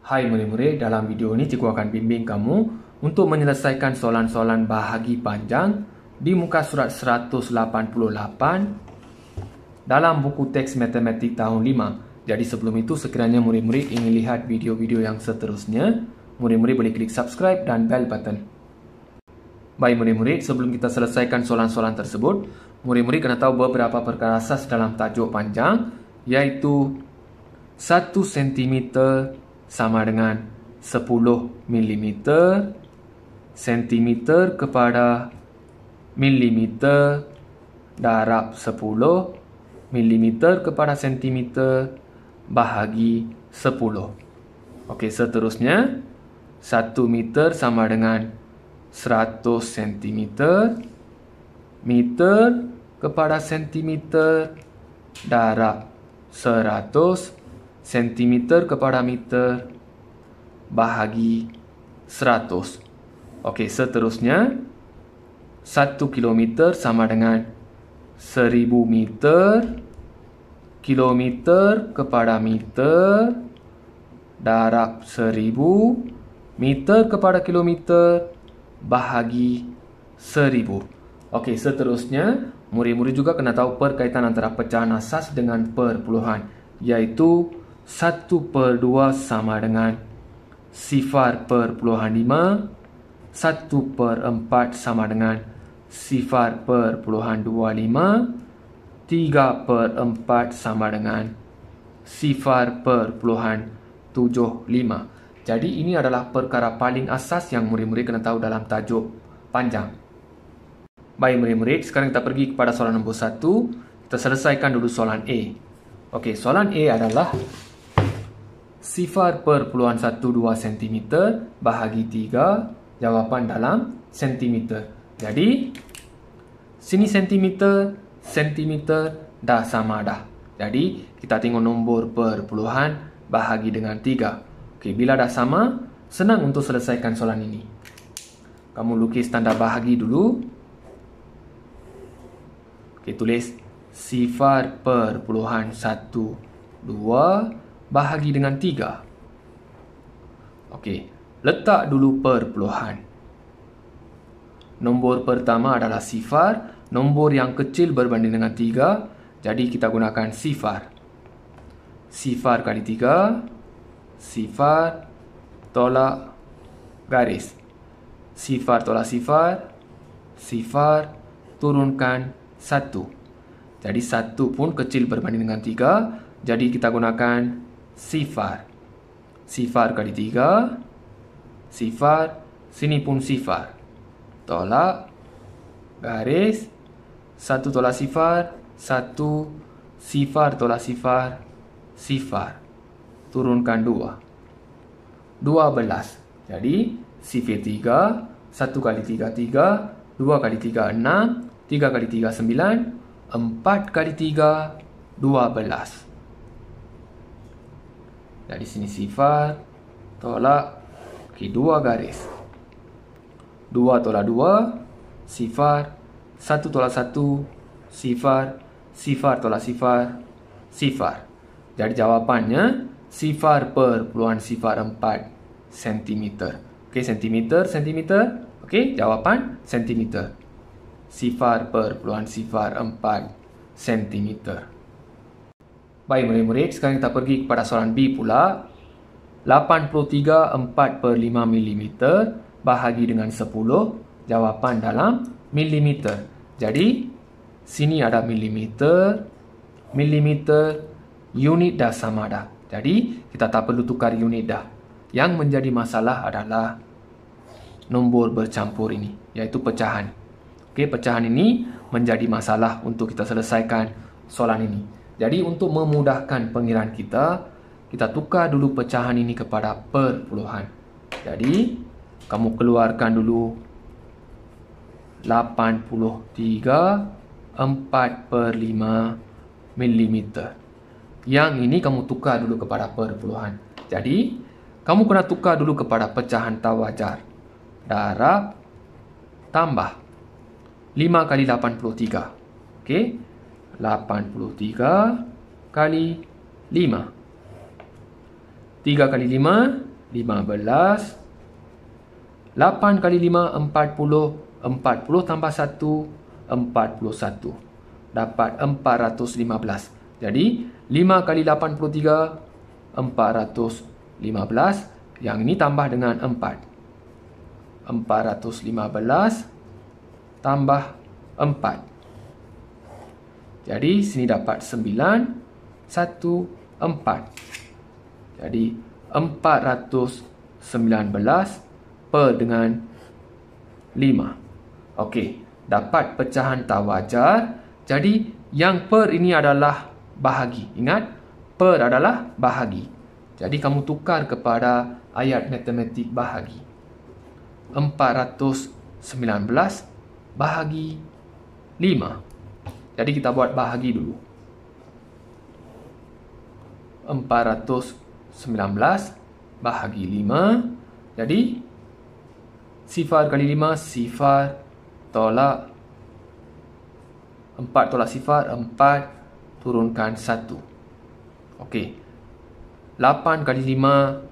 Hai murid-murid, dalam video ini cikgu akan bimbing kamu untuk menyelesaikan soalan-soalan bahagi panjang di muka surat 188 dalam buku teks matematik tahun 5. Jadi sebelum itu, sekiranya murid-murid ingin lihat video-video yang seterusnya, murid-murid boleh klik subscribe dan bell button. Baik murid-murid, sebelum kita selesaikan soalan-soalan tersebut, murid-murid kena tahu beberapa perkara asas dalam tajuk panjang, yaitu 1 cm sama dengan 10 mm, cm kepada mm darab 10, mm kepada cm bahagi 10. Okey, seterusnya 1 meter sama dengan 100 cm, meter kepada cm darab 100, cm kepada meter bahagi 100. Okey, seterusnya 1 kilometer sama dengan 1000 meter, kilometer kepada meter darab 1000, meter kepada kilometer bahagi 1000. Okey, seterusnya murid-murid juga kena tahu perkaitan antara pecahan asas dengan perpuluhan, yaitu 1/2 sama dengan 0,5, 1/4 sama dengan 0,25, 3/4 sama dengan 0,75. Jadi ini adalah perkara paling asas yang murid-murid kena tahu dalam tajuk panjang. Baik murid-murid, sekarang kita pergi kepada soalan nombor 1. Kita selesaikan dulu soalan A. Okey, soalan A adalah 0,12 cm bahagi 3, jawapan dalam cm. Jadi, sini cm, cm dah sama dah. Jadi, kita tengok nombor perpuluhan bahagi dengan 3. Okey, bila dah sama, senang untuk selesaikan soalan ini. Kamu lukis tanda bahagi dulu. Okey, tulis 0,12 bahagi dengan 3. Okey, letak dulu perpuluhan. Nombor pertama adalah 0, nombor yang kecil berbanding dengan 3, jadi kita gunakan 0. 0 kali 3, 0 tolak garis. 0 tolak 0, 0 turunkan 1. Jadi 1 pun kecil berbanding dengan 3, jadi kita gunakan 0. 0 kali 3, 0, sini pun 0. Tolak garis, 1 tolak 0, 1, 0 tolak 0, 0. Turunkan 2. 12. Jadi 0,3, 1 kali 3, 3, 2 kali 3, 6, 3 kali 3, 9, 4 kali 3, 12. Dari sini 0, tolak, okey, 2 garis. 2 tolak 2, 0, 1 tolak 1, 0, 0 tolak 0, 0. Jadi jawapannya 0,04 cm. Okey, cm, cm. Okey, jawapan cm. 0,04 cm. Baik murid-murid, sekarang kita pergi kepada soalan B pula. 83/4/5 mm bahagi dengan 10, jawapan dalam milimeter. Jadi, sini ada milimeter, milimeter, unit dah sama dah. Jadi, kita tak perlu tukar unit dah. Yang menjadi masalah adalah nombor bercampur ini, iaitu pecahan. Okey, pecahan ini menjadi masalah untuk kita selesaikan soalan ini. Jadi untuk memudahkan pengiraan kita tukar dulu pecahan ini kepada perpuluhan. Jadi kamu keluarkan dulu 83/4/5 mm. Yang ini kamu tukar dulu kepada perpuluhan. Jadi kamu kena tukar dulu kepada pecahan tawajar. Darab tambah 5 kali 83. Okey, 83 kali 5. 3 kali 5, 15. 8 kali 5, 40. 40 tambah 1, 41. Dapat 415. Jadi, 5 kali 83, 415. Yang ini tambah dengan 4. 415 tambah 4. Jadi, sini dapat 9, 1, 4. Jadi, 419 per dengan 5. Okey, dapat pecahan tak wajar. Jadi, yang per ini adalah bahagi. Ingat, per adalah bahagi. Jadi, kamu tukar kepada ayat matematik bahagi. 419 bahagi 5. Jadi, kita buat bahagi dulu. 419 bahagi 5. Jadi, sifar kali 5, sifar tolak 4 tolak sifar, 4 turunkan 1. Okey. 8 kali 5,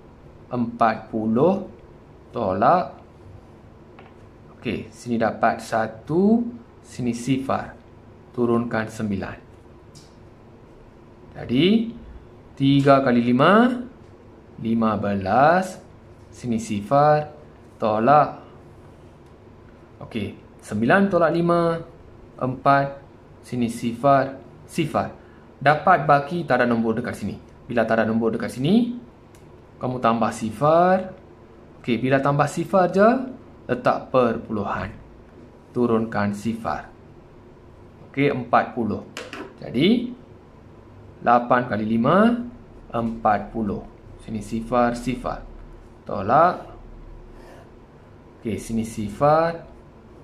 40 tolak. Okey, sini dapat 1, sini sifar. Turunkan 9. Jadi, 3 kali 5, 15. Sini sifar, tolak. Okey. 9 tolak 5, 4. Sini sifar, sifar. Dapat baki tak ada nombor dekat sini. Bila tak ada nombor dekat sini, kamu tambah sifar. Okey, bila tambah sifar je, letak perpuluhan. Turunkan sifar. Okey, 40. Jadi, 8 kali 5, 40. Sini sifar, sifar. Tolak. Okey, sini sifar.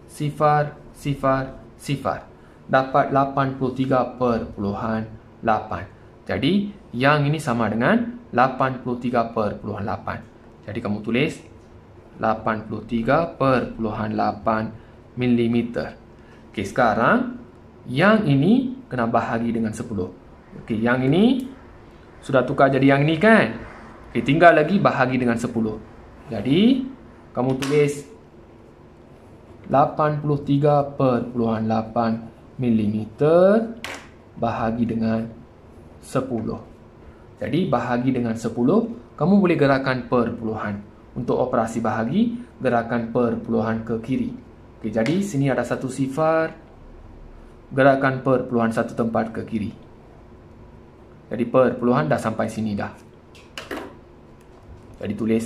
Sifar, sifar, sifar. Dapat 83/8. Jadi, yang ini sama dengan 83/8. Jadi, kamu tulis 83/8 mm. Okey, sekarang yang ini kena bahagi dengan 10. Okey, yang ini sudah tukar jadi yang ini kan? Okey, tinggal lagi bahagi dengan 10. Jadi, kamu tulis 83/8 mm bahagi dengan 10. Jadi, bahagi dengan 10, kamu boleh gerakan perpuluhan. Untuk operasi bahagi, gerakan perpuluhan ke kiri. Okey, jadi sini ada satu sifar. Gerakan perpuluhan satu tempat ke kiri. Jadi, perpuluhan dah sampai sini dah. Jadi, tulis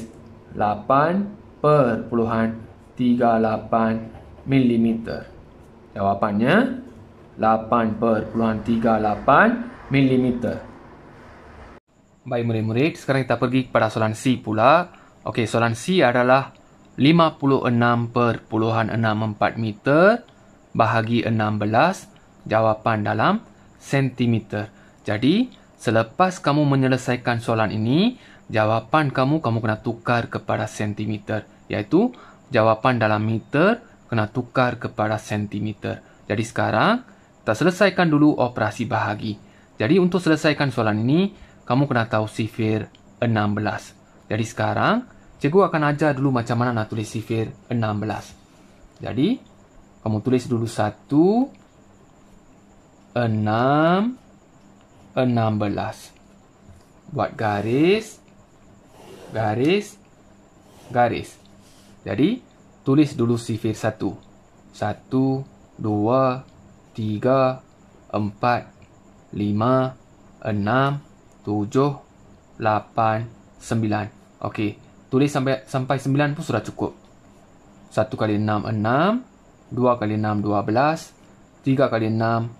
8/38 mm. Jawapannya 8/38 mm. Baik murid-murid, sekarang kita pergi kepada soalan C pula. Okey, soalan C adalah 56/64 meter bahagi 16. Jawapan dalam sentimeter. Jadi, selepas kamu menyelesaikan soalan ini, jawapan kamu kena tukar kepada sentimeter. Iaitu, jawapan dalam meter kena tukar kepada sentimeter. Jadi sekarang, kita selesaikan dulu operasi bahagi. Jadi untuk selesaikan soalan ini, kamu kena tahu sifir 16. Jadi sekarang, cikgu akan ajar dulu macam mana nak tulis sifir 16. Jadi, kamu tulis dulu 1, 6, 16. Buat garis, garis, garis. Jadi, tulis dulu sifir 1. 1, 2, 3, 4, 5, 6, 7, 8, 9. Okey, tulis sampai 9 pun sudah cukup. 1 kali 6, 6. 2 kali 6, 12. 3 kali 6,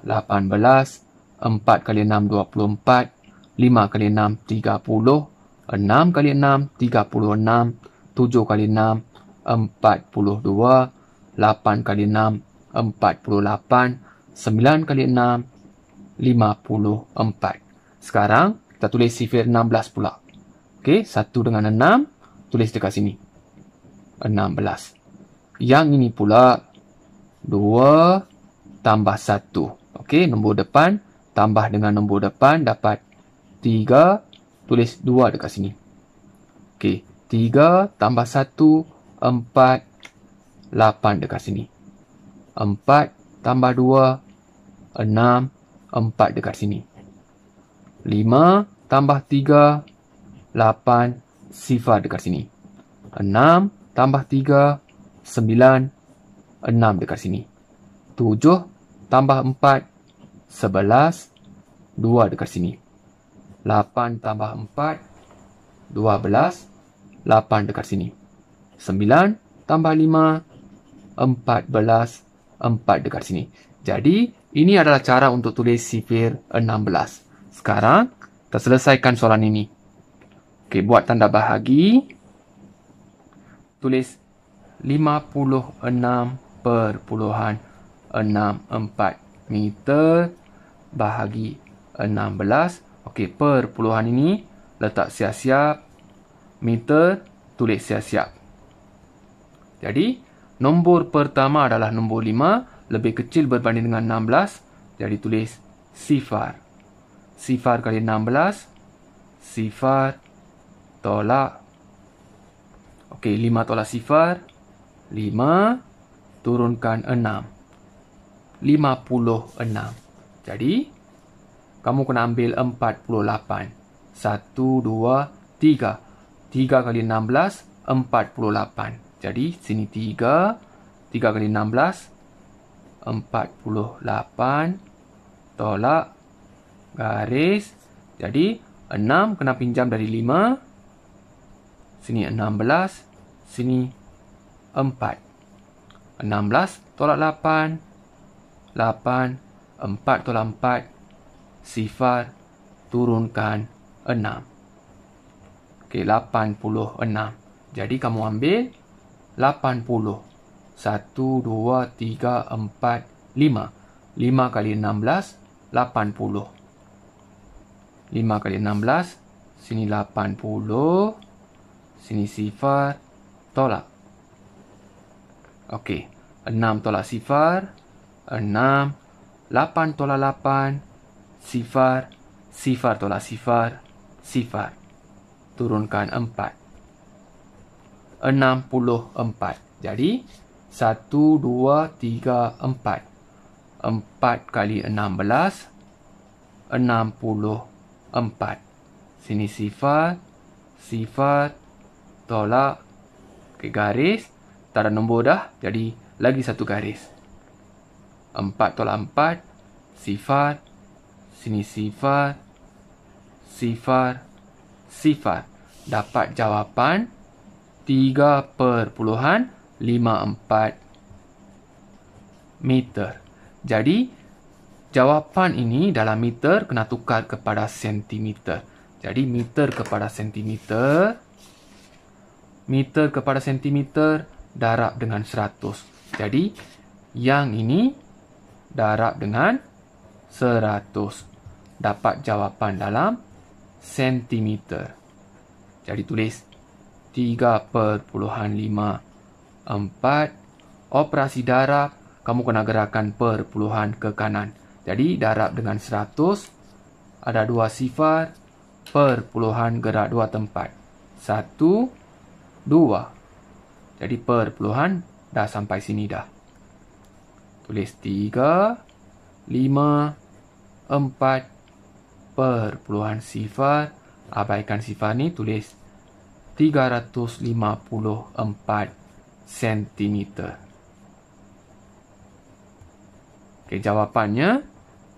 18. 4 kali 6, 24. 5 kali 6, 30. 6 kali 6, 36. 7 kali 6, 42. 8 kali 6, 48. 9 kali 6, 54. Sekarang, kita tulis sifir 16 pula. Okey, 1 dengan 6, tulis dekat sini. 16. Yang ini pula, 2 tambah 1. Okey, nombor depan tambah dengan nombor depan dapat 3. Tulis 2 dekat sini. Okey, 3 tambah 1, 4, 8 dekat sini. 4 tambah 2, 6, 4 dekat sini. 5 tambah 3, 8, sifar dekat sini. 6 tambah 3, 9, 6 dekat sini. 7 tambah 4, 11, 2 dekat sini. 8 tambah 4, 12, 8 dekat sini. 9 tambah 5, 14, 4 dekat sini. Jadi, ini adalah cara untuk tulis sifir 16. Sekarang, kita selesaikan soalan ini. Okey, buat tanda bahagi. Tulis 56.64 meter bahagi 16. Okey, perpuluhan ini letak siap-siap. Meter, tulis siap-siap. Jadi, nombor pertama adalah nombor 5. Lebih kecil berbanding dengan 16. Jadi, tulis sifar. Sifar kali 16. Sifar tolak. Okey, 5 tolak sifar. 5 turunkan 6. 56. Jadi, kamu kena ambil 48. 1, 2, 3. 3 kali 16, 48. Jadi, sini 3. 3 kali 16, 48. Tolak. Garis. Jadi, 6 kena pinjam dari 5. Sini 16. Sini 4. 16 tolak 8. 8. 4 tolak 4. Sifar. Turunkan 6. Okey, 86. Jadi, kamu ambil 80. 1, 2, 3, 4, 5. 5 kali 16, 80. 5 kali 16, sini 80. Sini sifar, tolak. Okey, 6 tolak sifar, 6. 8 tolak 8, sifar. Sifar tolak sifar, sifar. Turunkan 4. 64. Jadi, 1, 2, 3, 4. 4 kali 16, 64. Sini sifar, sifar, tolak. Okey, garis. Tak ada nombor dah. Jadi, lagi satu garis. 4 tolak 4. Sifar. Sini sifar. Sifar. Sifar. Dapat jawapan 3.54 meter. Jadi, jawapan ini dalam meter kena tukar kepada sentimeter. Jadi, meter kepada sentimeter. Meter kepada sentimeter darab dengan 100. Jadi, yang ini darab dengan 100. Dapat jawapan dalam sentimeter. Jadi, tulis 3.54. Operasi darab, kamu kena gerakan perpuluhan ke kanan. Jadi, darab dengan 100. Ada 2 sifar. Perpuluhan gerak 2 tempat. 1, 2. Jadi, perpuluhan dah sampai sini dah. Tulis 3, 5, 4. Perpuluhan sifar. Abaikan sifar ni, tulis 354 cm. Okey, jawapannya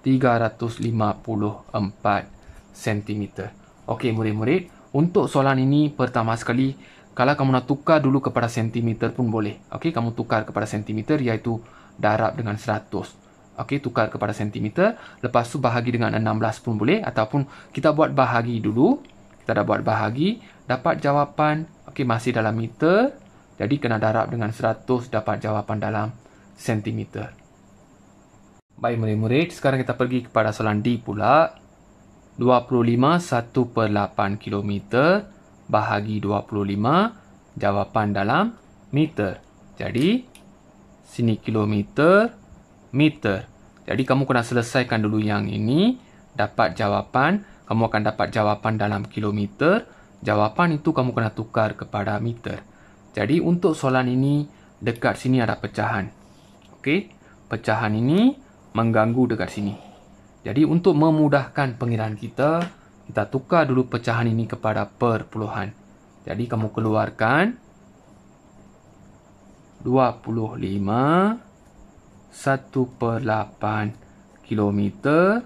354 cm. Okey, murid-murid, untuk soalan ini pertama sekali, kalau kamu nak tukar dulu kepada sentimeter pun boleh. Okey, kamu tukar kepada sentimeter iaitu darab dengan 100. Okey, tukar kepada sentimeter. Lepas tu bahagi dengan 16 pun boleh. Ataupun kita buat bahagi dulu. Kita dah buat bahagi. Dapat jawapan. Okey, masih dalam meter. Jadi, kena darab dengan 100. Dapat jawapan dalam sentimeter. Baik, murid-murid. Sekarang kita pergi kepada soalan D pula. 25 1/8 km bahagi 25. Jawapan dalam meter. Jadi, sini kilometer, meter. Jadi, kamu kena selesaikan dulu yang ini. Dapat jawapan. Kamu akan dapat jawapan dalam kilometer. jawapan itu kamu kena tukar kepada meter. Jadi untuk soalan ini, dekat sini ada pecahan. Okey, pecahan ini mengganggu dekat sini. Jadi untuk memudahkan pengiraan kita tukar dulu pecahan ini kepada perpuluhan. Jadi kamu keluarkan 25 1/8 kilometer,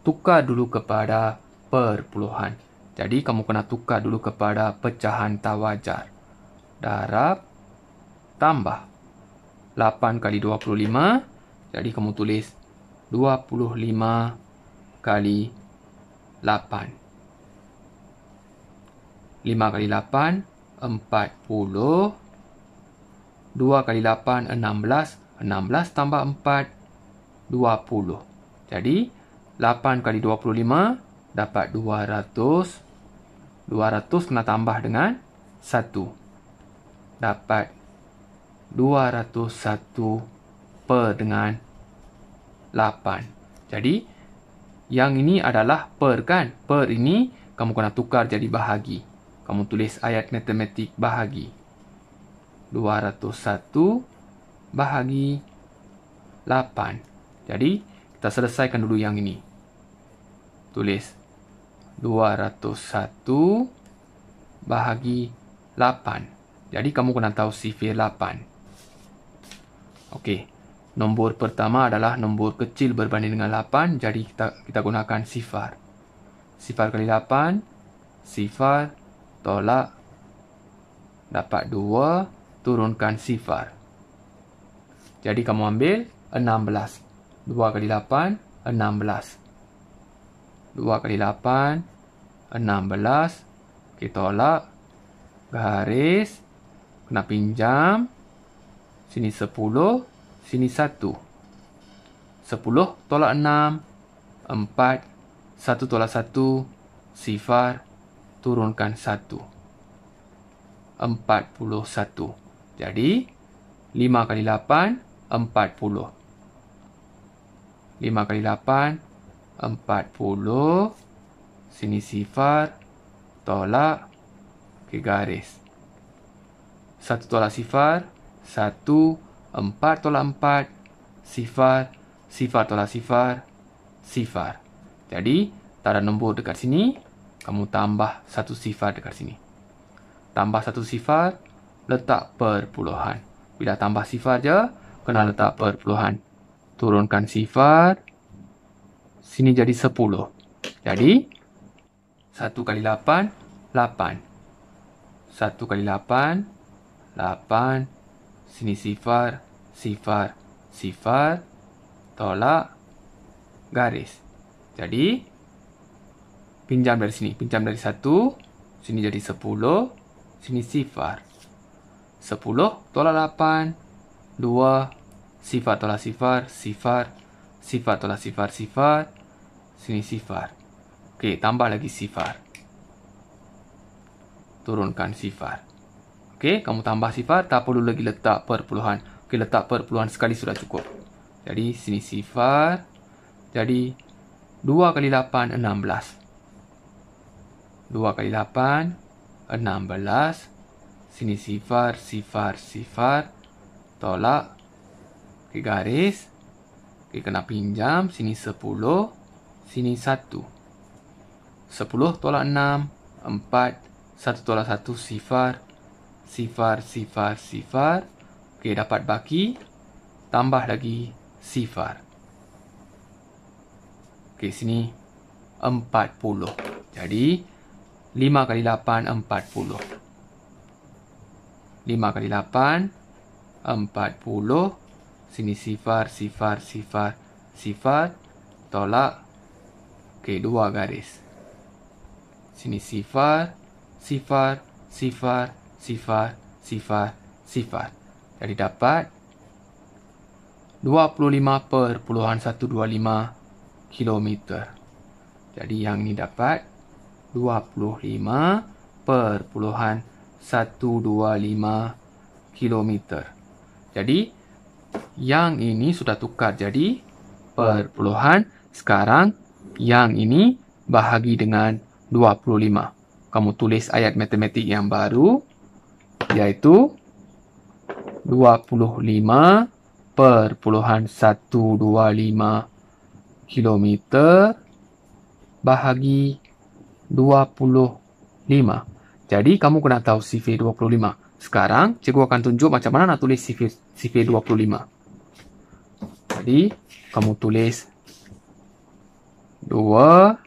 tukar dulu kepada perpuluhan. Jadi kamu kena tukar dulu kepada pecahan tak wajar. Darab tambah 8 kali 25. Jadi kamu tulis 25 kali 8. 5 kali 8, 40. 2 kali 8, 16. 16 tambah 4, 20. Jadi, 8 kali 25 dapat 200. 200 kena tambah dengan 1. Dapat 201 per dengan 8. Jadi, yang ini adalah per kan? Per ini kamu kena tukar jadi bahagi. Kamu tulis ayat matematik bahagi. 201 bahagi 8. Jadi, kita selesaikan dulu yang ini. Tulis 201 bahagi 8. Jadi, kamu kena tahu sifar 8. Okey. Nombor pertama adalah nombor kecil berbanding dengan 8. Jadi, kita gunakan sifar. Sifar kali 8. Sifar. Tolak. Dapat 2. Turunkan sifar. Jadi, kamu ambil 16. 2 kali 8, 16. 2 kali 8, 16. Okey, tolak. Garis. Kena pinjam. Sini 10. Sini 1. 10 tolak 6. 4. 1 tolak 1. Sifar. Turunkan 1. 41. Jadi, 5 kali 8, 40. 5 kali 8, 40. Sini sifar. Tolak. Okey, garis. 1 tolak sifar. 1. 4 tolak 4. Sifar. Sifar tolak sifar. Sifar. Jadi, tak ada nombor dekat sini. Kamu tambah 1 sifar dekat sini. Tambah 1 sifar. Letak perpuluhan. Bila tambah sifar je, kena letak perpuluhan. Turunkan sifar. Sini jadi 10. Jadi, 1 kali 8, 8. 1 kali 8, 8. Sini sifar, sifar, sifar. Tolak. Garis. Jadi, pinjam dari sini. Pinjam dari 1. Sini jadi 10. Sini sifar. 10 tolak 8. 2. Sifar tolak sifar. Sifar. Sifar tolak sifar. Sifar. Sini sifar. Okey, tambah lagi sifar. Turunkan sifar. Okey, kamu tambah sifar. Tak perlu lagi letak perpuluhan. Okey, letak perpuluhan sekali sudah cukup. Jadi, sini sifar. Jadi, 2 kali 8, 16. 2 kali 8, 16. Sini sifar, sifar, sifar. Tolak. Okey, garis. Okey, kena pinjam. Sini 10. Sini 1. 10 tolak 6. 4. 1 tolak 1. Sifar. Sifar, sifar, sifar. Okey, dapat baki. Tambah lagi sifar. Okey, sini 40. Jadi, 5 kali 8, 40. 5 kali 8, 40. Sini sifar, sifar, sifar, sifar. Tolak. Okey, 2 garis. Sini sifar, sifar, sifar, sifar, sifar, sifar. Jadi dapat 25,125 kilometer. Jadi yang ini dapat 25,125 kilometer. Jadi yang ini sudah tukar jadi perpuluhan. Sekarang yang ini bahagi dengan 25. kamu tulis ayat matematik yang baru, iaitu 25,125 kilometer bahagi 25. Jadi, kamu kena tahu sifar 25. Sekarang, cikgu akan tunjuk macam mana nak tulis sifar 25. Jadi, kamu tulis 25.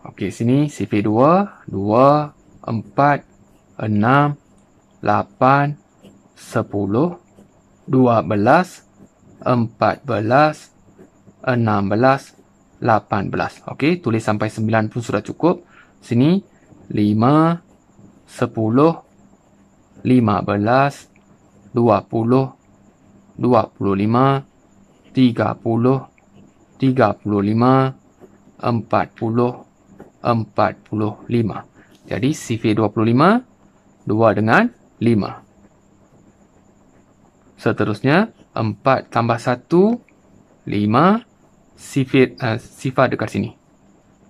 Okey, sini sifar 2, 4, 6, 8, 10, 12, 14, 16, 18. Okey, tulis sampai 9 pun sudah cukup. Sini 5, 10, 15, 20, 25, 30, 35, 40, 45. Jadi sifar 25, 2 dengan 5. Seterusnya 4 tambah 1, 5. Sifar dekat sini.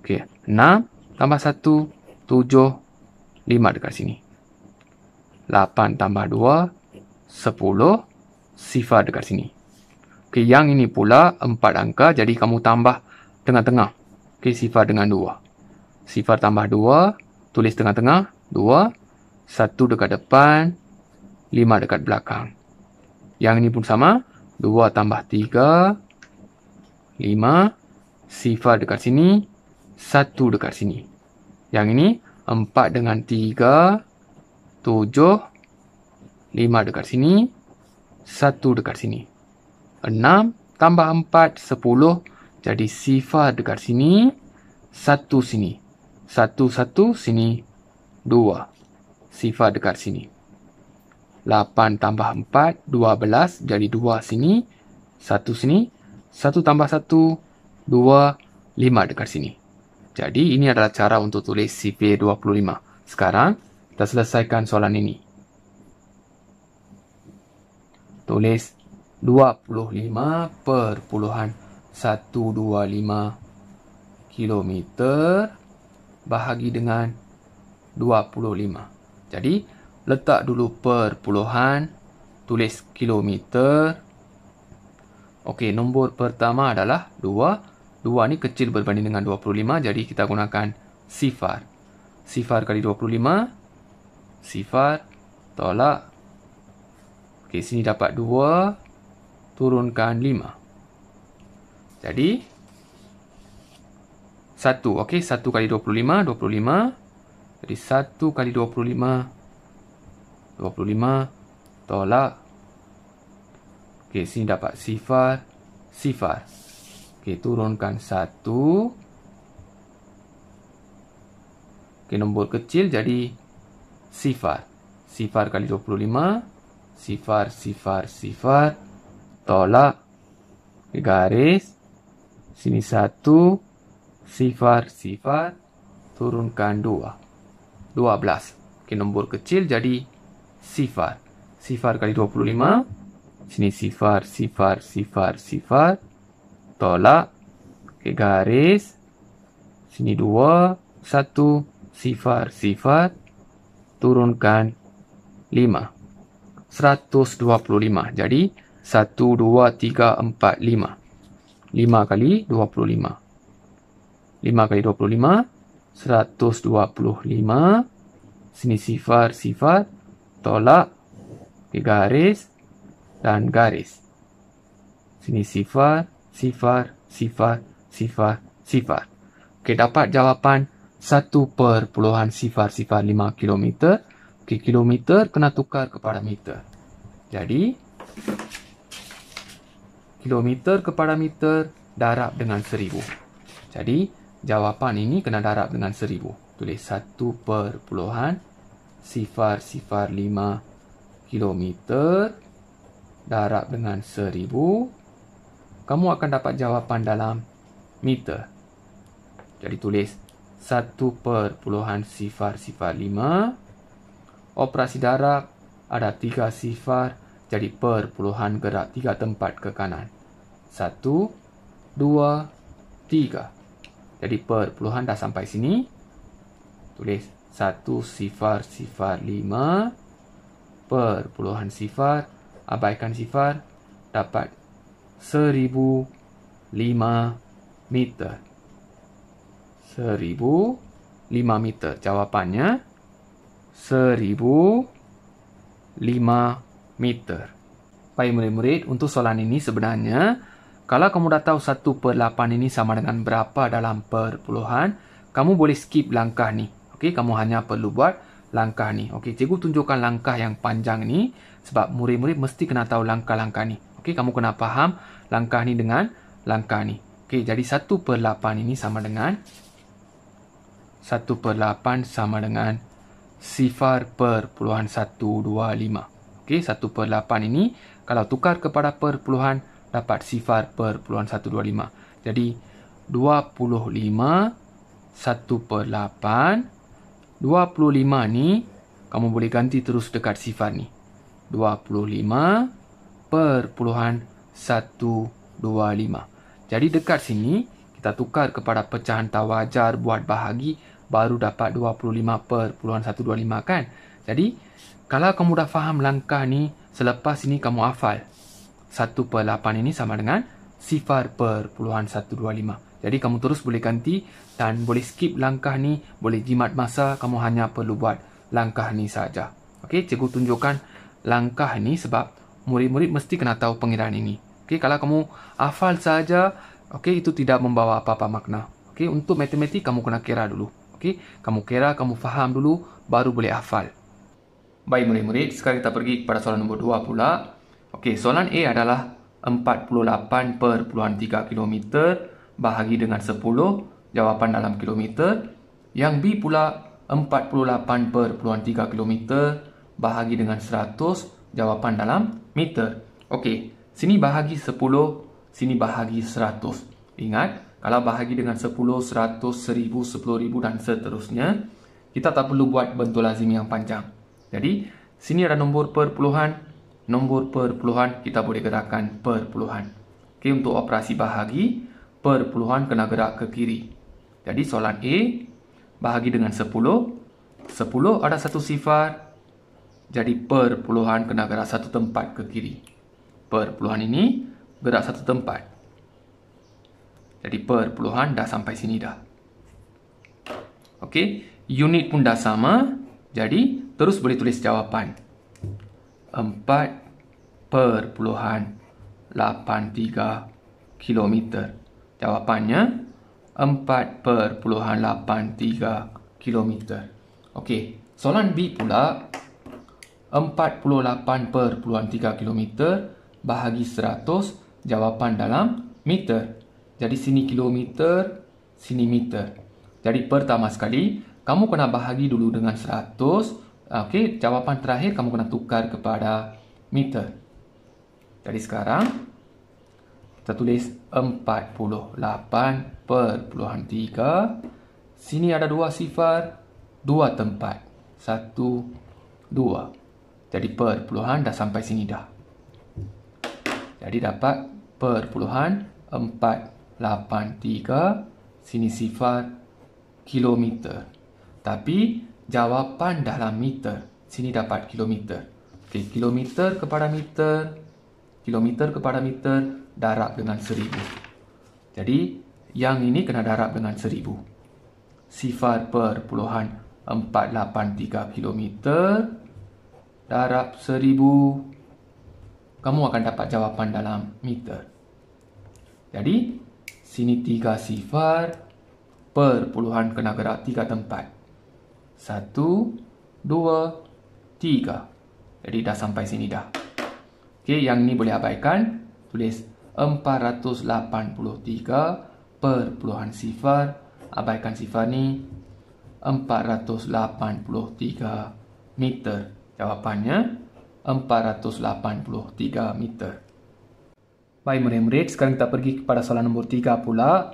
Okey, 6 tambah 1, 7. 5 dekat sini. 8 tambah 2, 10. Sifar dekat sini. Okey, yang ini pula 4 angka, jadi kamu tambah tengah-tengah. Okey, sifar dengan 2. Sifar tambah 2, tulis tengah-tengah, 2. 1 dekat depan, 5 dekat belakang. Yang ini pun sama, 2 tambah 3, 5. Sifar dekat sini, 1 dekat sini. Yang ini 4 dengan 3, 7. 5 dekat sini, 1 dekat sini. 6 tambah 4, 10. Jadi sifar dekat sini, 1 sini. 1, 1 sini, 2. Sifar dekat sini. 8 tambah 4, 12. Jadi 2 sini, 1 sini. 1 tambah 1, 2. 5 dekat sini. Jadi ini adalah cara untuk tulis sifar 25. Sekarang kita selesaikan soalan ini. Tulis 25,125 kilometer bahagi dengan 25. Jadi, letak dulu perpuluhan, tulis kilometer. Okey, nombor pertama adalah 2. 2 ni kecil berbanding dengan 25, jadi kita gunakan sifar. Sifar kali 25, sifar, tolak. Okey, sini dapat 2, turunkan 5. Jadi, 1. Okey, 1 kali 25, 25. Jadi, 1 kali 25, 25. Tolak. Okey, sini dapat sifar, sifar. Okey, turunkan 1. Okey, nombor kecil jadi sifar. Sifar kali 25. Sifar, sifar, sifar. Tolak. Okey, garis. Sini 1. Sifar, sifar. Turunkan 2. 12. Okey, nombor kecil jadi sifar. Sifar kali 25. Sini sifar, sifar, sifar, sifar. Tolak. Okey, garis. Sini 2. 1. Sifar, sifar. Turunkan 5. 125. Jadi 1, 2, 3, 4, 5. 5 kali 25. 5 kali 25. 125. Sini sifar, sifar. Tolak. Okey, garis. Dan garis. Sini sifar, sifar, sifar, sifar, sifar. Okey, dapat jawapan 1 sifar 5 kilometer. Okey, kilometer kena tukar kepada meter. Jadi, kilometer kepada meter darab dengan 1000. Jadi, jawapan ini kena darab dengan 1000. Tulis 1 sifar 5 kilometer darab dengan 1000. Kamu akan dapat jawapan dalam meter. Jadi tulis 1 sifar 5. Operasi darab ada 3 sifar, Jadi perpuluhan gerak 3 tempat ke kanan. 1, 2, 3. Jadi perpuluhan dah sampai sini. Tulis 1005 perpuluhan sifar. Abaikan sifar. Dapat 1005 meter. 1005 meter. Jawapannya 1005 meter. Baik murid-murid, untuk soalan ini sebenarnya, kalau kamu dah tahu 1/8 ini sama dengan berapa dalam perpuluhan, kamu boleh skip langkah ni. Okey, kamu hanya perlu buat langkah ni. Okey, cikgu tunjukkan langkah yang panjang ni sebab murid-murid mesti kena tahu langkah-langkah ni. Okey, kamu kena faham langkah ni dengan langkah ni. Okey, jadi 1/8 ini sama dengan 1/8 sama dengan 0.125. Okey, 1/8 ini kalau tukar kepada perpuluhan dapat 0.125. Jadi 25 1/8. 25 ni kamu boleh ganti terus dekat sifar ni. 25.125. Jadi dekat sini kita tukar kepada pecahan tawajar buat bahagi baru dapat 25.125 kan. Jadi kalau kamu dah faham langkah ni, selepas ini kamu hafal 1/8 ini sama dengan 0.125. Jadi kamu terus boleh ganti dan boleh skip langkah ni, boleh jimat masa, kamu hanya perlu buat langkah ni saja. Okey, cikgu tunjukkan langkah ni sebab murid-murid mesti kena tahu pengiraan ini. Okey, kalau kamu hafal saja, okey, itu tidak membawa apa-apa makna. Okey, untuk matematik kamu kena kira dulu. Okey, kamu kira, kamu faham dulu baru boleh hafal. Baik murid-murid, sekarang kita pergi kepada soalan nombor 2 pula. Okey, soalan A adalah 48.3 km bahagi dengan 10, jawapan dalam kilometer. Yang B pula 48.3 km bahagi dengan 100, jawapan dalam meter. Okey, sini bahagi 10, sini bahagi 100. Ingat, kalau bahagi dengan 10, 100, 1000, 10,000 dan seterusnya, kita tak perlu buat bentuk lazim yang panjang. Jadi, sini ada nombor perpuluhan kita boleh gerakkan perpuluhan. Okey, untuk operasi bahagi, perpuluhan kena gerak ke kiri. Jadi, soalan A, bahagi dengan 10. 10 ada satu sifar, jadi perpuluhan kena gerak satu tempat ke kiri. Perpuluhan ini gerak satu tempat. Jadi, perpuluhan dah sampai sini dah. Okey, unit pun dah sama. Jadi, terus boleh tulis jawapan. 4.83 km. Jawapannya 4.83 km. Okey, soalan B pula 48.3 km bahagi 100, jawapan dalam meter. Jadi sini kilometer, sini meter. Jadi pertama sekali kamu kena bahagi dulu dengan 100. Okey, jawapan terakhir kamu kena tukar kepada meter. Jadi sekarang kita tulis 48.3. Sini ada dua sifar, dua tempat. 1, 2. Jadi perpuluhan dah sampai sini dah. Jadi dapat perpuluhan 483. Sini sifar kilometer. Tapi jawapan dalam meter. Sini dapat kilometer. Okey, kilometer kepada meter. Kilometer kepada meter darab dengan 1000. Jadi yang ini kena darab dengan 1000. Sifar perpuluhan 483 km darab 1000. Kamu akan dapat jawapan dalam meter. Jadi sini 3 sifar, perpuluhan kena gerak 3 tempat. 1, 2, 3. Jadi dah sampai sini dah. Okey, yang ini boleh abaikan. Tulis 483 perpuluhan sifar. Abaikan sifar ni 483 meter. Jawapannya 483 meter. Baik murid-murid, sekarang kita pergi kepada soalan nombor 3 pula.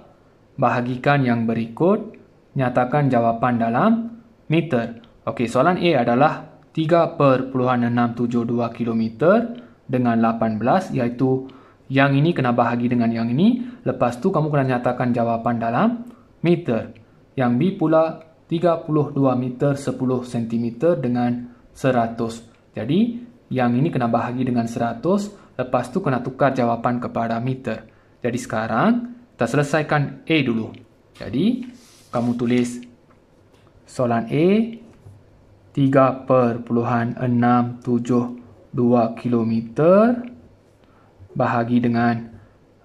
Bahagikan yang berikut, nyatakan jawapan dalam meter. Okey, soalan A adalah 3.672 km dengan 18, iaitu yang ini kena bahagi dengan yang ini. Lepas tu kamu kena nyatakan jawapan dalam meter. Yang B pula 32 meter 10 cm dengan 100. Jadi yang ini kena bahagi dengan 100. Lepas tu kena tukar jawapan kepada meter. Jadi sekarang kita selesaikan A dulu. Jadi kamu tulis soalan A 3,672 km bahagi dengan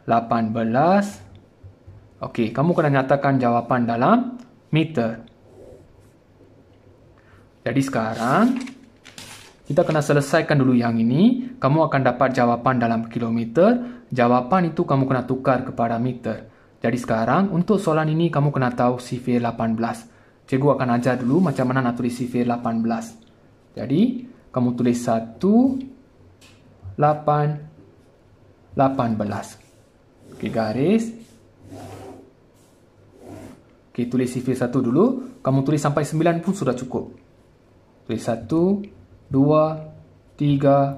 18. Okey, kamu kena nyatakan jawapan dalam meter. Jadi sekarang kita kena selesaikan dulu yang ini. Kamu akan dapat jawapan dalam kilometer. Jawapan itu kamu kena tukar kepada meter. Jadi sekarang untuk soalan ini kamu kena tahu sifir 18. Cikgu akan ajar dulu macam mana nak tulis sifir 18. Jadi kamu tulis 1, 8, 18. Okey, garis. Okey, tulis sifir 1 dulu. Kamu tulis sampai 9 pun sudah cukup. Tulis 1, 2, 3,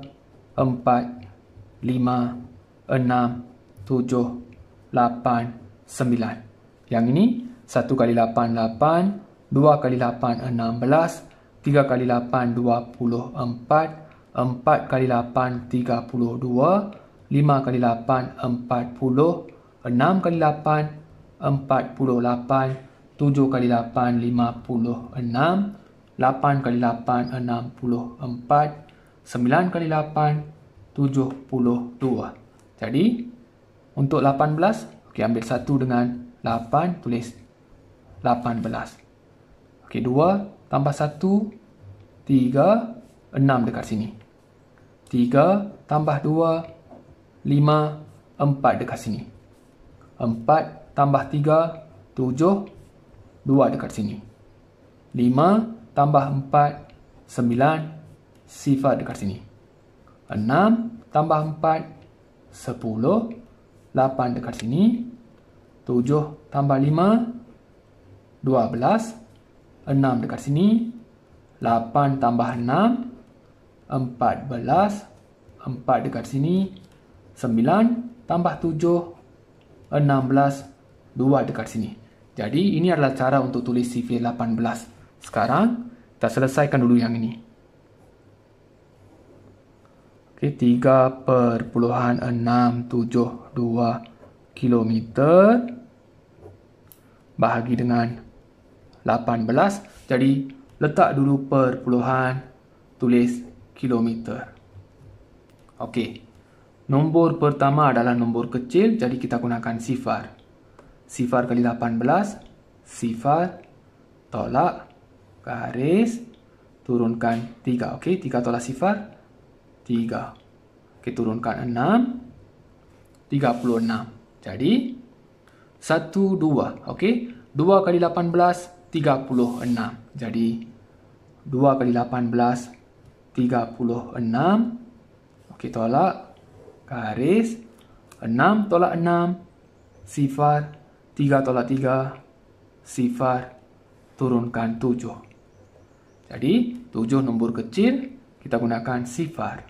4, 5, 6, 7, 8, 9. Yang ini 1 kali 8, 8. 2 kali 8, 16. 3 kali 8, 24. 4 kali 8, 32. 5 kali 8, 40. 6 kali 8, 48. 7 kali 8, 56. 8 kali 8, 64. 9 kali 8, 72. Jadi, untuk 18, okey, ambil 1 dengan 8, tulis 18. Okey, 2 tambah 1, 3, 6 dekat sini. 3 tambah 2, 5, 4 dekat sini. 4 tambah 3, 7, 2 dekat sini. 5 tambah 4, 9, sifar dekat sini. 6 tambah 4, 10, 8 dekat sini. 7 tambah 5, 12, 6 dekat sini. 8 tambah 6, 14, 4 dekat sini. 9 tambah 7, 16, 2 dekat sini. Jadi ini adalah cara untuk tulis sifir 18. Sekarang kita selesaikan dulu yang ini. Okey, 3,672 km bahagi dengan 18. Jadi letak dulu perpuluhan, tulis kilometer. Okey. Nombor pertama adalah nombor kecil, jadi kita gunakan sifar. Sifar kali 18, sifar, tolak, garis, turunkan 3. Okey, 3 tolak sifar, 3. Okey, turunkan 6, 36. Jadi, 1, 2. Okey, 2 kali 18, 36. Jadi, 2 kali 18, 36. Okey, tolak, garis, 6 tolak 6, sifar, 3 tolak 3, sifar, turunkan 7. Jadi, 7 nombor kecil, kita gunakan sifar.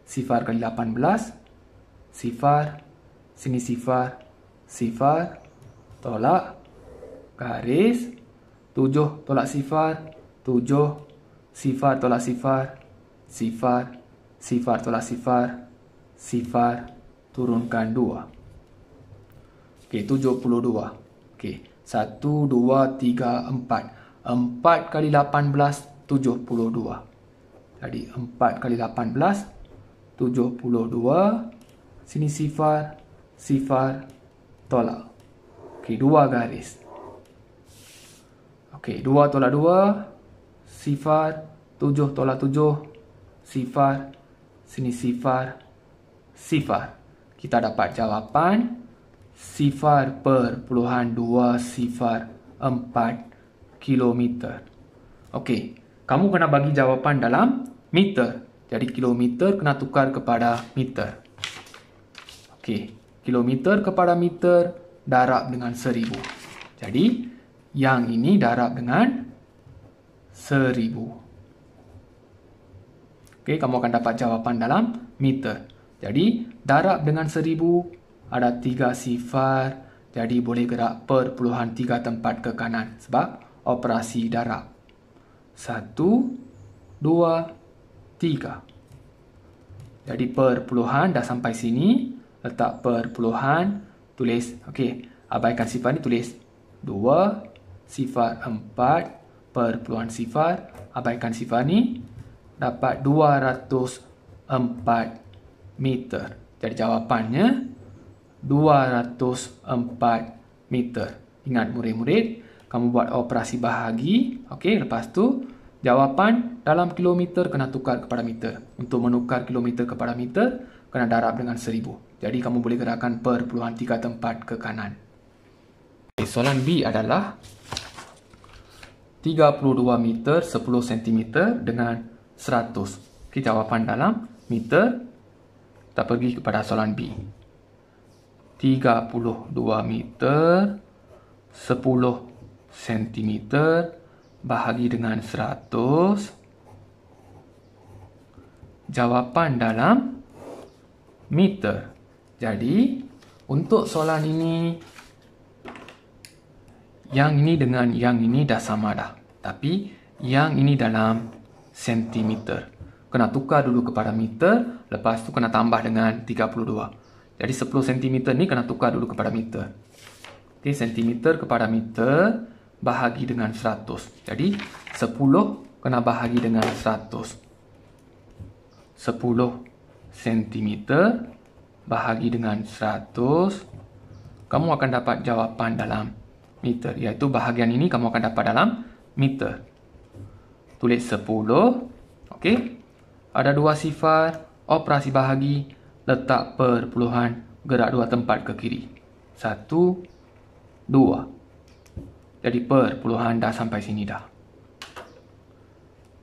Sifar kali 18, sifar, sini sifar, sifar, tolak, garis, 7 tolak sifar, 7, sifar tolak sifar, sifar, sifar tolak sifar, sifar, turunkan 2. Okey, 72. Okey, 1, 2, 3, 4. 4 kali 18, 72. Jadi, 4 kali 18, 72. Sini sifar, sifar, tolak. Okey, 2 garis. Okey, 2 tolak 2, sifar, 7 tolak 7, sifar, sini sifar, sifar. Kita dapat jawapan sifar perpuluhan 2 sifar 4 kilometer. Okey, kamu kena bagi jawapan dalam meter. Jadi kilometer kena tukar kepada meter. Okey, kilometer kepada meter darab dengan 1000. Jadi yang ini darab dengan 1000. Okey, kamu akan dapat jawapan dalam meter. Jadi, darab dengan 1000 ada 3 sifar. Jadi, boleh gerak perpuluhan 3 tempat ke kanan. Sebab operasi darab. 1, 2, 3. Jadi, perpuluhan dah sampai sini. Letak perpuluhan. Tulis. Okey. Abaikan sifar ni, tulis 2 sifar 4 perpuluhan sifar. Abaikan sifar ni. Dapat 204 meter. Jadi jawapannya 204 meter. Ingat murid-murid, kamu buat operasi bahagi. Okey, lepas tu jawapan dalam kilometer kena tukar kepada meter. Untuk menukar kilometer kepada meter, kena darab dengan 1000. Jadi kamu boleh gerakkan perpuluhan 3 tempat ke kanan. Okay, soalan B adalah 32 meter 10 cm dengan 100. Okay, jawapan dalam meter. Kita pergi kepada soalan B. 32 meter 10 cm bahagi dengan 100. Jawapan dalam meter. Jadi, untuk soalan ini, yang ini dengan yang ini dah sama dah. Tapi, yang ini dalam sentimeter. Kena tukar dulu kepada meter, lepas tu kena tambah dengan 32. Jadi, 10 cm ni kena tukar dulu kepada meter. Okey, sentimeter kepada meter bahagi dengan 100. Jadi, 10 kena bahagi dengan 100. 10 cm bahagi dengan 100. Kamu akan dapat jawapan dalam meter. Iaitu bahagian ini kamu akan dapat dalam meter. Tulis 10. Okey. Ada 2 sifar. Operasi bahagi. Letak perpuluhan. Gerak 2 tempat ke kiri. 1, 2. Jadi perpuluhan dah sampai sini dah.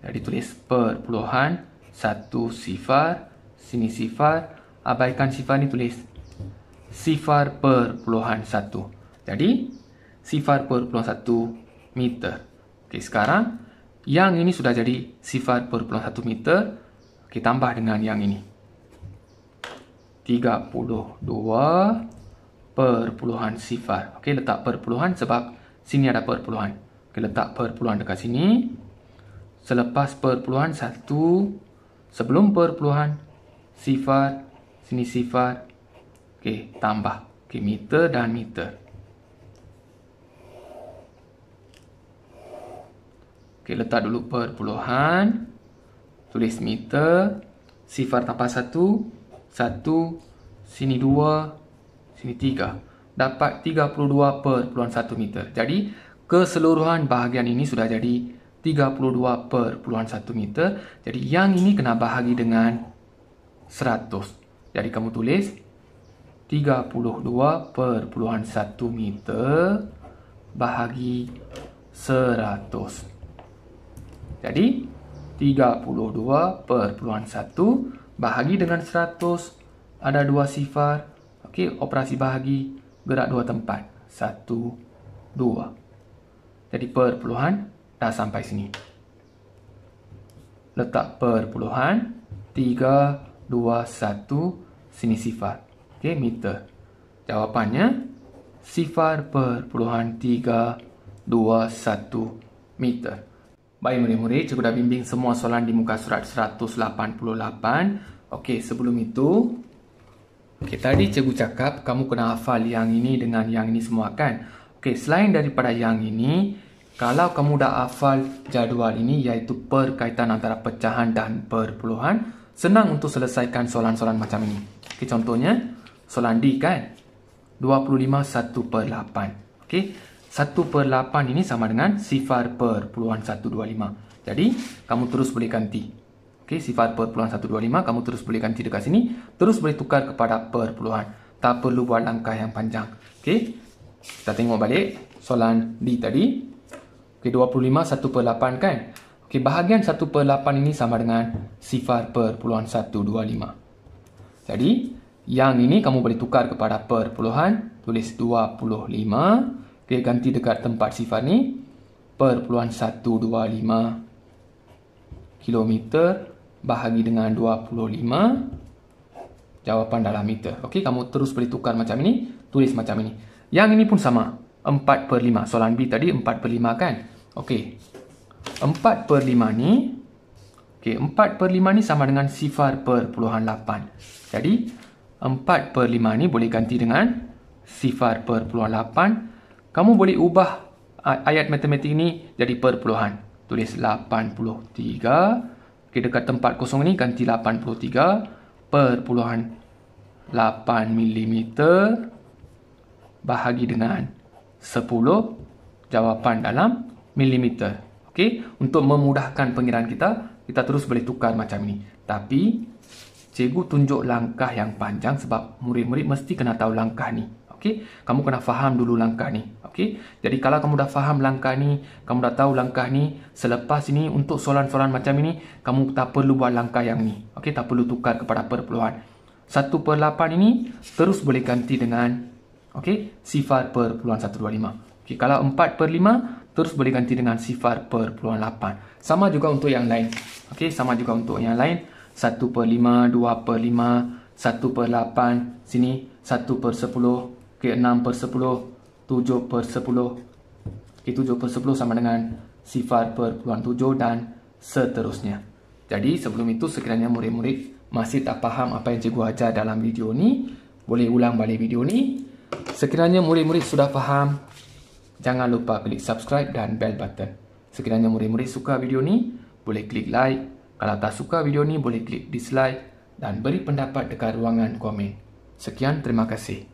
Jadi tulis perpuluhan. 1 sifar. Sini sifar. Abaikan sifar ni, tulis sifar perpuluhan 1. Jadi, sifar perpuluhan 1 meter. Okey, sekarang yang ini sudah jadi sifar perpuluhan 1 meter. Okey, tambah dengan yang ini. 32 perpuluhan sifar. Okey, letak perpuluhan sebab sini ada perpuluhan. Okey, letak perpuluhan dekat sini. Selepas perpuluhan 1, sebelum perpuluhan sifar, sini sifar. Okey, tambah. Okey, meter dan meter. Okey, letak dulu perpuluhan. Tulis meter. Sifar tambah 1. 1. Sini 2. Sini 3. Dapat 32/1 meter. Jadi, keseluruhan bahagian ini sudah jadi 32/1 meter. Jadi, yang ini kena bahagi dengan 100. Jadi kamu tulis 32/1 meter bahagi 100. Jadi 32/1 bahagi dengan 100. Ada 2 sifar. Okey, operasi bahagi, gerak 2 tempat. 1, 2. Jadi perpuluhan dah sampai sini. Letak perpuluhan 3, 2, 1. Sini sifar. Okey, meter. Jawapannya sifar perpuluhan 3, 2, 1 meter. Baik murid-murid, cikgu dah bimbing semua soalan di muka surat 188. Okey, sebelum itu, okey, tadi cikgu cakap kamu kena hafal yang ini dengan yang ini semua kan? Okey, selain daripada yang ini, kalau kamu dah hafal jadual ini, iaitu perkaitan antara pecahan dan perpuluhan, senang untuk selesaikan soalan-soalan macam ini. Okay, contohnya, soalan D kan? 25 1/8. Okay, 1/8 ini sama dengan sifar perpuluhan 125. Jadi, kamu terus boleh ganti. Okay, sifar perpuluhan 125, kamu terus boleh ganti dekat sini. Terus boleh tukar kepada perpuluhan. Tak perlu buat langkah yang panjang. Okay, kita tengok balik soalan D tadi. Okay, 25 1/8 kan? Okay, bahagian 1/8 ini sama dengan sifar perpuluhan 125. Jadi, yang ini kamu boleh tukar kepada perpuluhan. Tulis 25. Okay, ganti dekat tempat sifar ni. Perpuluhan 125 kilometer bahagi dengan 25. jawapan dalam meter. Okey, kamu terus boleh tukar macam ini, tulis macam ini. Yang ini pun sama, 4/5. Soalan B tadi 4/5 kan? Okey, 4/5 ni, okey, 4/5 ni sama dengan 0.8. Jadi, 4/5 ni boleh ganti dengan 0.8. Kamu boleh ubah ayat matematik ni jadi perpuluhan. Tulis 83. Okey, dekat tempat kosong ni ganti 83/8 mm bahagi dengan 10, jawapan dalam milimeter. Okey, untuk memudahkan pengiraan kita terus boleh tukar macam ni. Tapi cikgu tunjuk langkah yang panjang sebab murid-murid mesti kena tahu langkah ni. Okey, kamu kena faham dulu langkah ni. Okey, jadi kalau kamu dah faham langkah ni, kamu dah tahu langkah ni, selepas ini untuk soalan-soalan macam ini, kamu tak perlu buat langkah yang ni. Okey, tak perlu tukar kepada perpuluhan. 1/8 ini terus boleh ganti dengan, okey, 0.125. Okey, kalau 4/5 terus boleh ganti dengan 0.8. Sama juga untuk yang lain. Okey, sama juga untuk yang lain. 1/5, 2/5, 1/8, sini 1/10, okey, 6/10, 7/10. Okey, 7/10 sama dengan 0.7 dan seterusnya. Jadi sebelum itu, sekiranya murid-murid masih tak faham apa yang cikgu ajar dalam video ni, boleh ulang balik video ni. Sekiranya murid-murid sudah faham, jangan lupa klik subscribe dan bell button. Sekiranya murid-murid suka video ni, boleh klik like. Kalau tak suka video ni, boleh klik dislike dan beri pendapat dekat ruangan komen. Sekian, terima kasih.